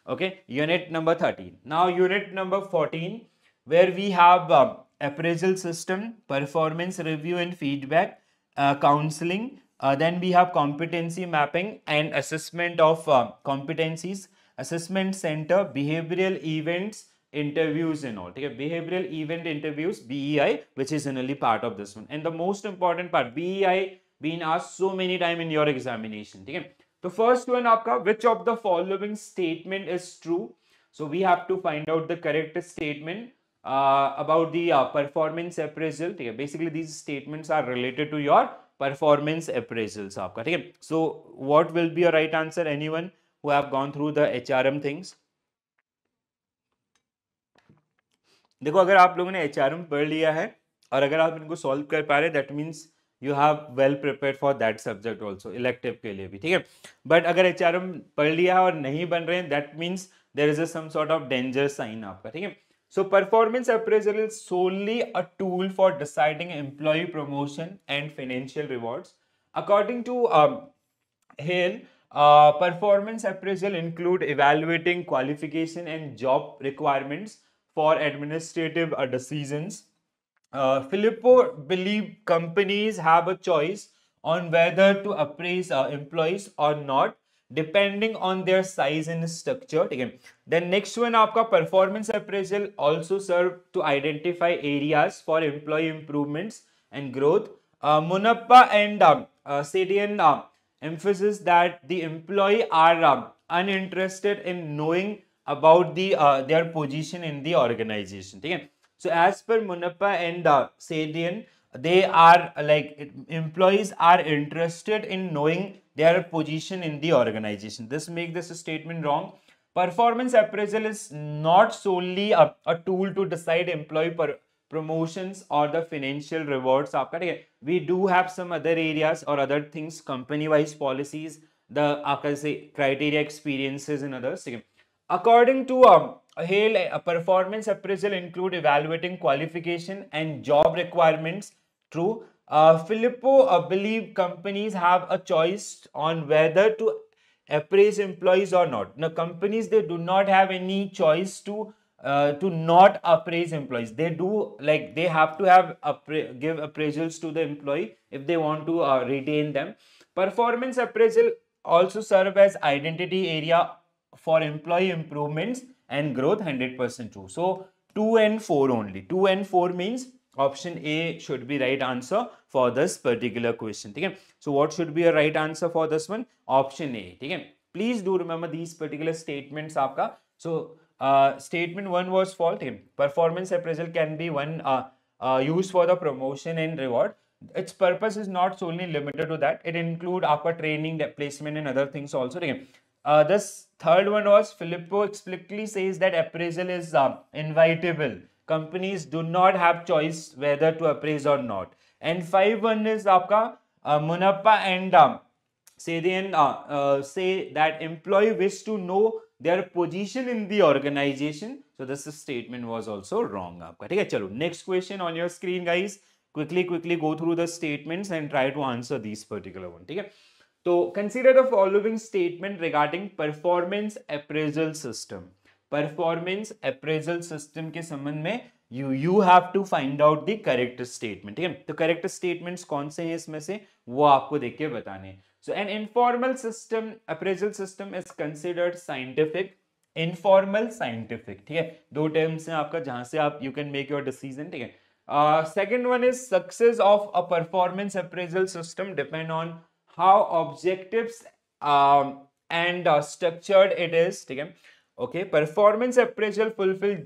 Okay, unit number 13. Now unit number 14, where we have appraisal system, performance review and feedback, counseling. Then we have competency mapping and assessment of competencies, assessment center, behavioral events, interviews and all. Okay, behavioral event interviews, BEI, which is generally part of this one. And the most important part, BEI been asked so many times in your examination. Okay. The first one आपका, which of the following statement is true? So we have to find out the correct statement about the performance appraisal. ठीक है, basically these statements are related to your performance appraisals आपका. ठीक है, so what will be your right answer? Anyone who have gone through the HRM things? देखो, अगर आप लोगों ने HRM पढ़ लिया है और अगर आप इनको सॉल्व कर पा रहे, that means you have well prepared for that subject also, elective के लिए भी. ठीक है, बट अगर HRM पढ़ लिया है और नहीं बन रहे हैं, that means there is some sort of danger sign आपका. ठीक है, so performance appraisal is solely a tool for deciding employee promotion and financial rewards. According to Hale, performance appraisal include evaluating qualification and job requirements for administrative decisions. Filippo believe companies have a choice on whether to appraise employees or not, depending on their size and structure. Okay. Then next one, आपका performance appraisal also serve to identify areas for employee improvements and growth. Munappa and Sadian emphasis that the employee are uninterested in knowing about the their position in the organization. Okay. So as per Munappa and Sadian, they are like employees are interested in knowing their position in the organization. This makes this statement wrong. Performance appraisal is not solely a tool to decide employee promotions or the financial rewards आपका. ठीक है, we do have some other areas or other things, company wise policies, the आपका से criteria, experiences and others. ठीक है, according to Hale, a performance appraisal include evaluating qualification and job requirements. True. Filippo believe companies have a choice on whether to appraise employees or not. Now, companies, they do not have any choice to not appraise employees. They do, like, they have to have give appraisals to the employee if they want to retain them. Performance appraisal also serve as identity area for employee improvements and growth. 100% true. So 2 and 4 only. 2 and 4 means option A should be right answer for this particular question. Okay? So what should be a right answer for this one? Option A. Okay? Please do remember these particular statements आपका. So statement 1 was false. Okay? Performance appraisal can be one used for the promotion and reward. Its purpose is not solely limited to that. It include आपका training, placement and other things also. Okay? This third one was Filippo explicitly says that appraisal is inevitable. Companies do not have choice whether to appraise or not. And 5-1 is आपका Munappa and Sadian say that employee wish to know their position in the organization. So this statement was also wrong आपका. ठीक है, चलो next question on your screen guys. Quickly go through the statements and try to answer these particular one. ठीक है, तो consider the following statement regarding performance appraisal system. Performance appraisal system के संबंध में you have to find out the correct statement. ठीक है, तो correct statements कौन से हैं इसमें से, वो आपको देख के बताने हैं. So an informal system, appraisal system is considered scientific, informal scientific. ठीक है, दो terms हैं आपका जहां से आप you can make your decision. ठीक है, second one is success of a performance appraisal system depend on how objectives and structured it is. ठीक है, okay. Performance appraisal fulfill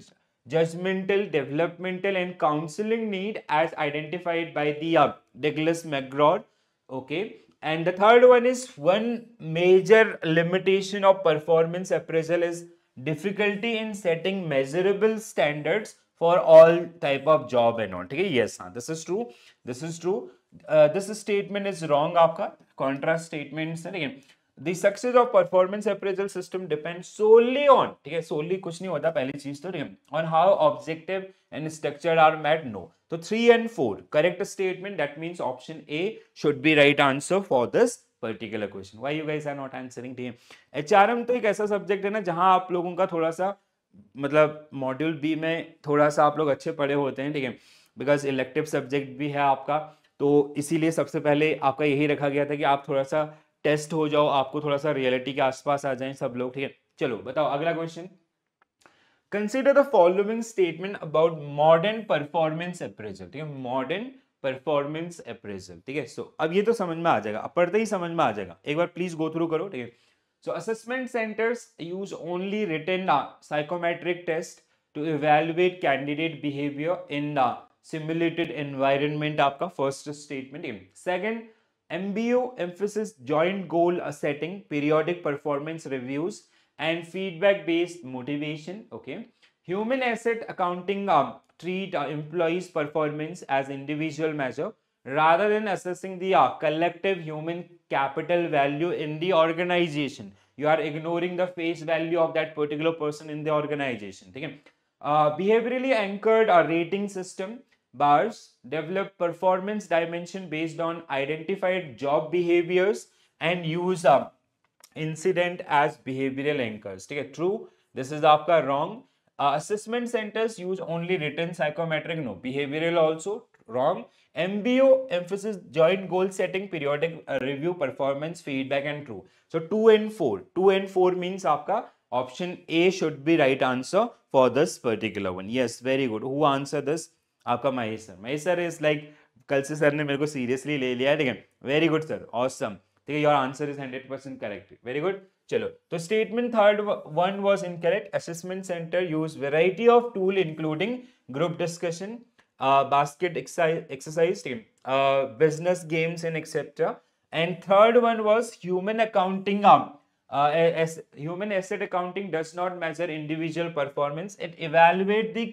judgmental, developmental and counseling need as identified by the Douglas McGraw. Okay. And the third one is one major limitation of performance appraisal is difficulty in setting measurable standards for all type of job and all. Okay, yes, this is true. This is true. This statement is wrong. आपका contrast statements है. again, the success of performance appraisal system depends solely on, ठीक है, solely कुछ नहीं होता पहली चीज तो, ठीक है, on how objective and structured are met. No. So 3 and 4 correct statement. That means option A should be right answer for this particular question, why you guys are not answering? ठीक है, एचआरएम तो एक ऐसा subject है ना जहां आप लोगों का थोड़ा सा मतलब मॉड्यूल बी में थोड़ा सा आप लोग अच्छे पढ़े होते हैं, ठीक है, बिकॉज इलेक्टिव सब्जेक्ट भी है आपका, तो इसीलिए सबसे पहले आपका यही रखा गया था कि आप थोड़ा सा टेस्ट हो जाओ, आपको थोड़ा सा रियलिटी के आसपास आ जाएं सब लोग, ठीक है। चलो बताओ अगला question. Consider the following statement about modern performance appraisal, ठीक है, मॉडर्न परफॉर्मेंस अप्रेजल, ठीक है। सो अब ये तो समझ में आ जाएगा, अब पढ़ते ही समझ में आ जाएगा, एक बार प्लीज गो थ्रू करो, ठीक है। So assessment centres use only written psychometric test to evaluate candidate behaviour in simulated environment, आपका first statement. Second, MBO emphasis joint goal setting, periodic performance reviews and feedback based motivation. Okay, human asset accounting treat employees performance as individual measure rather than assessing the collective human capital value in the organization. You are ignoring the face value of that particular person in the organization, ठीक है। Behaviorally anchored rating system, bars develop performance dimension based on identified job behaviors and use incident as behavioral anchors, ठीक है। True, this is आपका wrong. Assessment centres use only written psychometric, no, behavioural also wrong. MBO emphasis joint goal setting, periodic review, performance feedback and true. So 2 and 4, 2 and 4 means आपका option A should be right answer for this particular one. Yes, very good. Who answered this? आपका Mahesh sir. Mahesh sir is like कल से sir ने मेरे को seriously ले लिया है, ठीक है। वेरी गुड सर, ऑसम, ठीक है, your answer is 100% correct, very good. चलो, तो statement third one was incorrect. Assessment centre use variety of tool including group discussion, basket exercise, business games and etc. And third one was human accounting. Human asset accounting does not measure individual performance, it evaluate the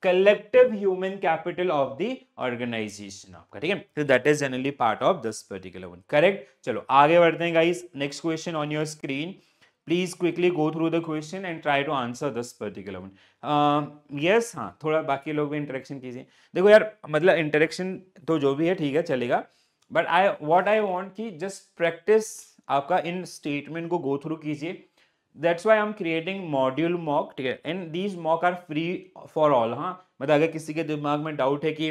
collective human capital of the organization आपका, ठीक है। So that is generally part of this particular one, correct। चलो आगे बढ़ते हैं guys, next question on your screen, please quickly go through the question and try to answer this particular one. Yes, हाँ, थोड़ा बाकी लोग भी इंटरेक्शन कीजिए। देखो यार, मतलब इंटरेक्शन तो जो भी है ठीक है चलेगा, बट आई वांट कि जस्ट प्रैक्टिस आपका इन स्टेटमेंट को गो थ्रू कीजिए। That's why I am creating module mock, ठीक है, and these mock are free for all. हाँ, मतलब अगर किसी के दिमाग में डाउट है कि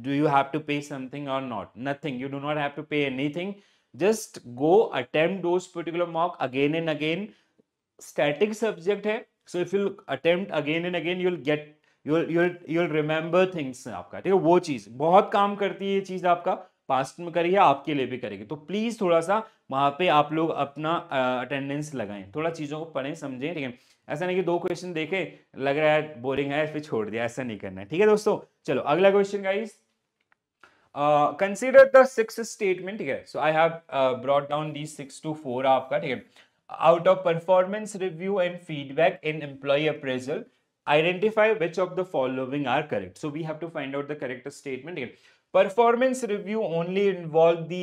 do you have to pay something और not, nothing, you do not have to pay anything, just go attempt those particular mock again and again. Static subject है, so if you attempt again and again you'll get you'll remember things आपका, ठीक है। वो चीज बहुत काम करती है, ये चीज आपका पास्ट में करी है, आपके लिए भी करेगी, तो प्लीज थोड़ा सा वहां पे आप लोग अपना अटेंडेंस लगाएं, थोड़ा चीजों को पढ़ें समझें, ठीक है। ऐसा नहीं कि 2 क्वेश्चन देखे लग रहा है बोरिंग है फिर छोड़ दिया, ऐसा नहीं करना है, ठीक है दोस्तों। चलो अगला question guys. Consider the 6th statement, ठीक है। So I have brought down these 6 to 4 आपका, ठीक है। Out of performance review and feedback in employee appraisal, identify which of the following are correct. So we have to find out the correct statement, ठीक है। Performance review only involve the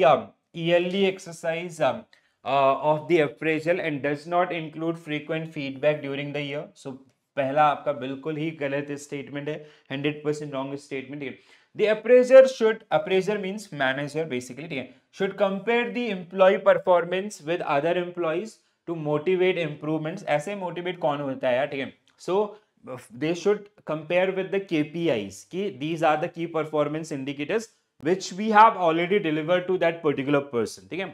yearly exercise of the appraisal and does not include frequent feedback during the year. So पहला आपका बिल्कुल ही गलत statement है, 100% wrong statement, ठीक है। The appraiser means manager basically, ठीक है, should compare the employee performance with other employees to motivate improvements. ऐसे motivate कौन होता है यार, ठीक है। So they should compare with the KPIs कि these are the key performance indicators which we have already delivered to that particular person, ठीक है।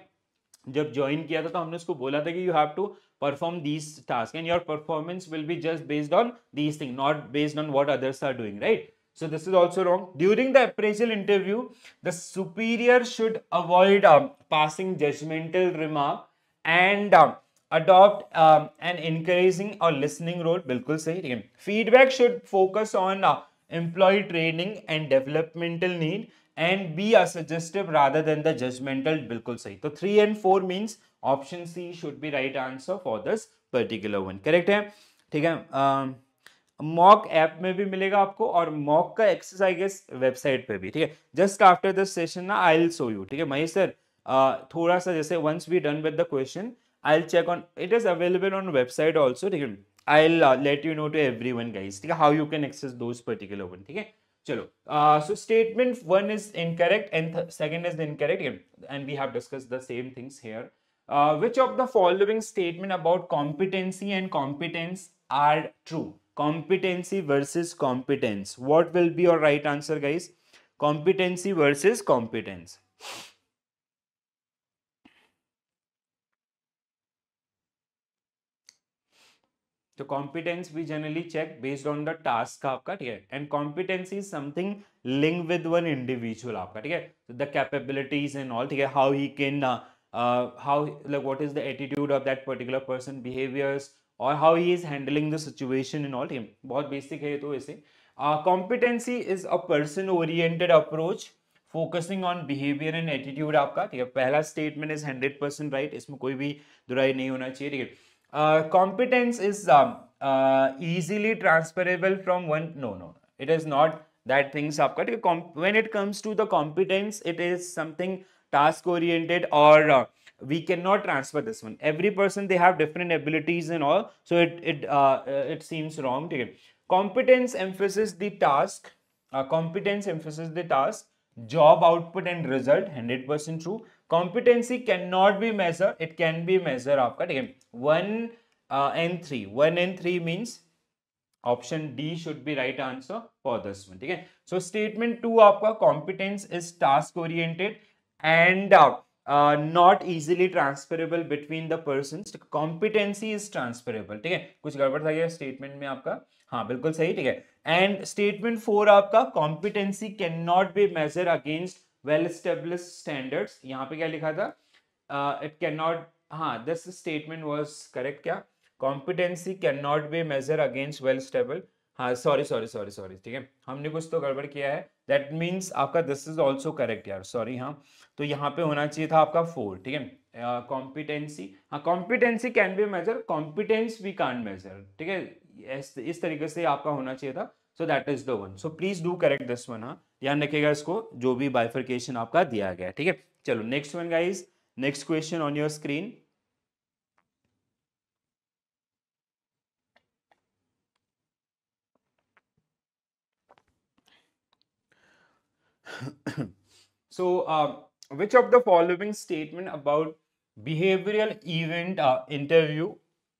जब ज्वाइन किया था तो हमने उसको बोला था कि you have to perform these task and your performance will be just based on these thing, not based on what others are doing, right. So this is also wrong. During the appraisal interview, the superior should avoid passing judgmental remark and adopt an encouraging or listening role. बिल्कुल सही, ठीक है। Feedback should focus on employee training and developmental need and be a suggestive rather than the judgmental. बिल्कुल सही। तो 3 and 4 means option C should be right answer for this particular one. Correct है, ठीक है। मॉक ऐप में भी मिलेगा आपको और मॉक का एक्सरसाइज वेबसाइट पे भी, ठीक है। जस्ट आफ्टर दिस सेशन ना आई विल शो यू, ठीक है। महेश सर थोड़ा सा जैसे once we done with the question I will check on, it is available on website also, ठीक है। I will let you know to everyone guys, ठीक है, how you can access those particular one, ठीक है। चलो, so statement one is incorrect and second is incorrect, and we have discussed the same things here. Which of the following statement about competency and competence are true? Competency versus competence. What will be your right answer, guys? Competency versus competence. तो competence we generally check based on the task आपका, ठीक है, and competency is something linked with one individual आपका, ठीक है, so the capabilities and all, ठीक है, how he can how, like what is the attitude of that particular person, behaviors, और how he is handling the situation and all, ठीक है, बहुत basic है ये तो ऐसे. Competency is a person oriented approach focusing on behaviour and attitude आपका, ठीक है, पहला स्टेटमेंट इज 100% राइट, इसमें कोई भी दुराई नहीं होना चाहिए, ठीक है. Competence is easily transferable from one. No, it is not that things आपका. When it comes to the competence, it is something task oriented, or we cannot transfer this one. Every person, they have different abilities and all, so it seems wrong. Okay. Competence emphasizes the task. Competence emphasizes the task, job output and result. 100% true. Competency cannot be measured. It can be measured आपका, ठीक है. 1 and 3 means option D should be right answer for this one, ठीक है. So statement 2 आपका, competence is task oriented and not easily transferable between the persons. Competency is transferable, ठीक है. कुछ गड़बड़ था क्या स्टेटमेंट में आपका? हाँ बिल्कुल सही, ठीक है. एंड स्टेटमेंट 4 आपका, competency can not be measure against well established standards. यहाँ पे क्या लिखा था? इट कैन नॉट, हाँ दिस स्टेटमेंट वाज करेक्ट क्या? Competency can not be measure against well stable. हाँ सॉरी, ठीक है, हमने कुछ तो गड़बड़ किया है. दैट मीन्स आपका दिस इज ऑल्सो करेक्ट यार, सॉरी. हाँ तो यहाँ पे होना चाहिए था आपका 4, ठीक है. कॉम्पिटेंसी, हाँ competency can be measure, competence we can't measure, ठीक है, इस तरीके से आपका होना चाहिए था. So that is the one. So please do correct this one. हाँ ध्यान रखिएगा इसको, जो भी बाइफर्केशन आपका दिया गया है, ठीक है. चलो next one guys, next question on your screen. So which of the following statement about behavioral event interview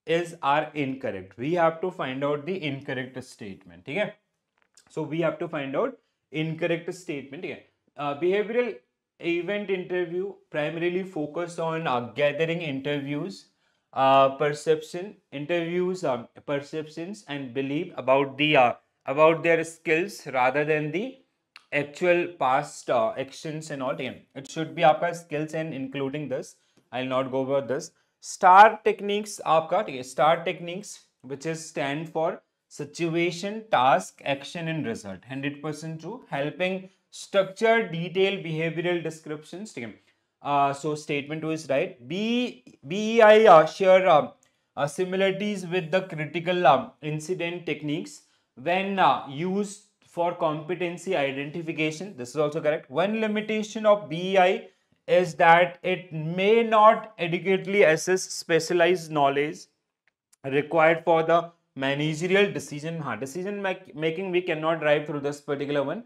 is are incorrect? We have to find out the incorrect statement, ठीक है. So we have to find out incorrect statement, ठीक है. Behavioral event interview primarily focus on gathering interviews, perceptions and belief about the about their skills rather than the actual past actions and all. It should be आपका skills and including this. I'll not go over this. STAR techniques आपका, ठीक है, STAR techniques which is stand for situation, task, action and result. 100% true. Helping structure detailed behavioral descriptions, ठीक है. So statement 2 is right. BEI share similarities with the critical incident techniques when used for competency identification. This is also correct. One limitation of BEI is that it may not adequately assess specialized knowledge required for the managerial decision. Decision making we cannot drive through this particular one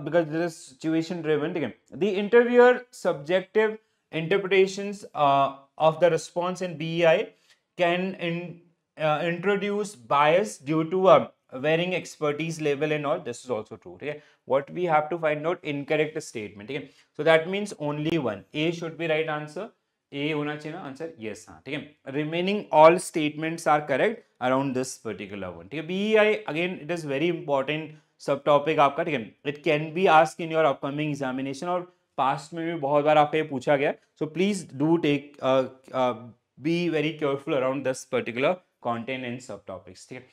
because this is situation driven. The interviewer subjective interpretations of the response in BEI can introduce bias due to varying expertise level and all. This is also true. What we have to find out, incorrect statement. So that means only one. A should be right answer. ए होना चाहिए ना answer, yes. हाँ ठीक है, remaining all statements are correct around this particular one. ठीक है, BEI again it is very important sub topic आपका. ठीक है, it can be ask in your upcoming examination और पास्ट में भी बहुत बार आपका ये पूछा गया. So please do take be very careful around this particular content and sub topics. ठीक है,